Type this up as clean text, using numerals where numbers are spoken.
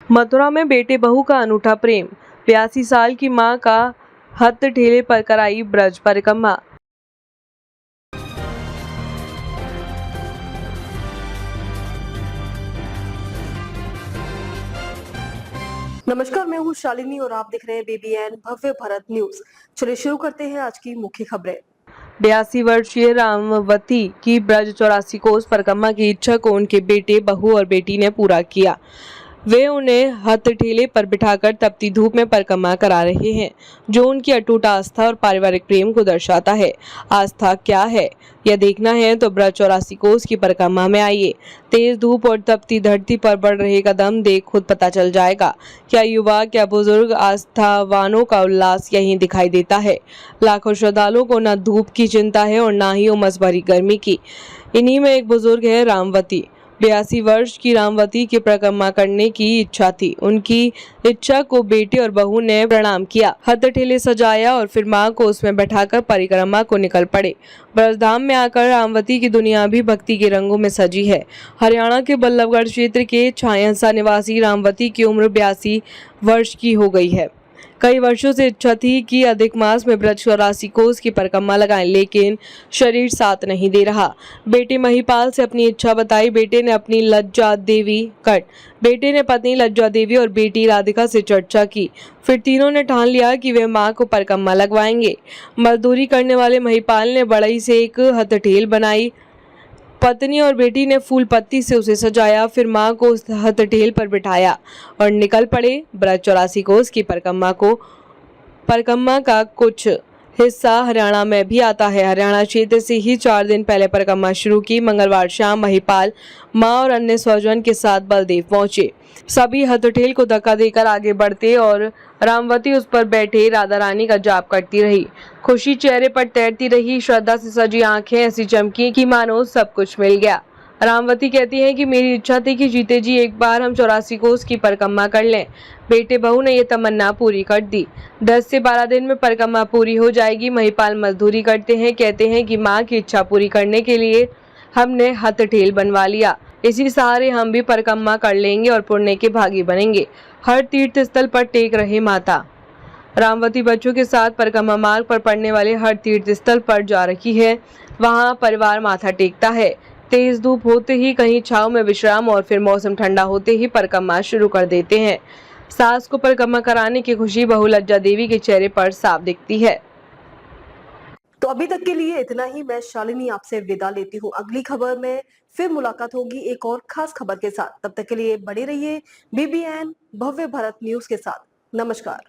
मथुरा में बेटे बहू का अनूठा प्रेम। 82 साल की मां का हथ ठेले पर कराई ब्रज परिक्रमा। नमस्कार, मैं हूँ शालिनी और आप देख रहे हैं बीबीएन भव्य भारत न्यूज। चलिए शुरू करते हैं आज की मुख्य खबरें। 82 वर्षीय रामवती की ब्रज 84 कोस परिक्रमा की इच्छा को उनके बेटे, बहू और बेटी ने पूरा किया। वे उन्हें हथ ठेले पर बिठाकर तपती धूप में परिक्रमा करा रहे हैं, जो उनकी अटूट आस्था और पारिवारिक प्रेम को दर्शाता है। आस्था क्या है, यह देखना है तो ब्रज 84 कोस की परिक्रमा में आइए। तेज धूप और तपती धरती पर बढ़ रहे कदम देख खुद पता चल जाएगा। क्या युवा, क्या बुजुर्ग, आस्थावानों का उल्लास यहीं दिखाई देता है। लाखों श्रद्धालुओं को न धूप की चिंता है और न ही उमस भरी गर्मी की। इन्हीं में एक बुजुर्ग है रामवती। 82 वर्ष की रामवती की परिक्रमा करने की इच्छा थी। उनकी इच्छा को बेटे और बहू ने प्रणाम किया, हथ ठेले सजाया और फिर मां को उसमें बैठाकर परिक्रमा को निकल पड़े। ब्रजधाम में आकर रामवती की दुनिया भी भक्ति के रंगों में सजी है। हरियाणा के बल्लभगढ़ क्षेत्र के छायहंसा निवासी रामवती की उम्र 82 वर्ष की हो गई है। कई वर्षों से इच्छा थी कि अधिक मास में ब्रज 84 कोस की परिक्रमा लगाएं, लेकिन शरीर साथ नहीं दे रहा। बेटे महिपाल से अपनी इच्छा बताई। बेटे ने पत्नी लज्जा देवी और बेटी राधिका से चर्चा की। फिर तीनों ने ठान लिया कि वे मां को परिक्रमा लगवाएंगे। मजदूरी करने वाले महिपाल ने बढ़ई से एक हथठेल बनाई। पत्नी और बेटी ने फूल पत्ती से उसे सजाया, फिर मां को उस हथठेल पर बिठाया और निकल पड़े ब्रज 84 कोस की परिक्रमा का कुछ हिस्सा हरियाणा में भी आता है। हरियाणा क्षेत्र से ही 4 दिन पहले परिक्रमा शुरू की। मंगलवार शाम महिपाल मां और अन्य स्वजन के साथ बलदेव पहुंचे। सभी हथठेल को धक्का देकर आगे बढ़ते और रामवती उस पर बैठे राधा रानी का जाप करती रही। खुशी चेहरे पर तैरती रही। श्रद्धा से सजी आंखें ऐसी चमकी कि मानो सब कुछ मिल गया। रामवती कहती हैं कि मेरी इच्छा थी कि जीते जी एक बार हम 84 कोस की परिक्रमा कर लें। बेटे बहू ने ये तमन्ना पूरी कर दी। 10 से 12 दिन में परिक्रमा पूरी हो जाएगी। महिपाल मजदूरी करते हैं। कहते हैं कि मां की इच्छा पूरी करने के लिए हमने हथठेल बनवा लिया। इसी सहारे हम भी परिक्रमा कर लेंगे और पुण्य के भागी बनेंगे। हर तीर्थ स्थल पर टेक रहे माता। रामवती बच्चों के साथ परिक्रमा मार्ग पर पड़ने वाले हर तीर्थ स्थल पर जा रही है। वहां परिवार माथा टेकता है। तेज धूप होते ही कहीं छांव में विश्राम और फिर मौसम ठंडा होते ही परिक्रमा शुरू कर देते हैं। सास को परिक्रमा कराने की खुशी बहू लज्जा देवी के चेहरे पर साफ दिखती है। तो अभी तक के लिए इतना ही। मैं शालिनी आपसे विदा लेती हूँ। अगली खबर में फिर मुलाकात होगी एक और खास खबर के साथ। तब तक के लिए बने रहिए बीबीएन भव्य भारत न्यूज के साथ। नमस्कार।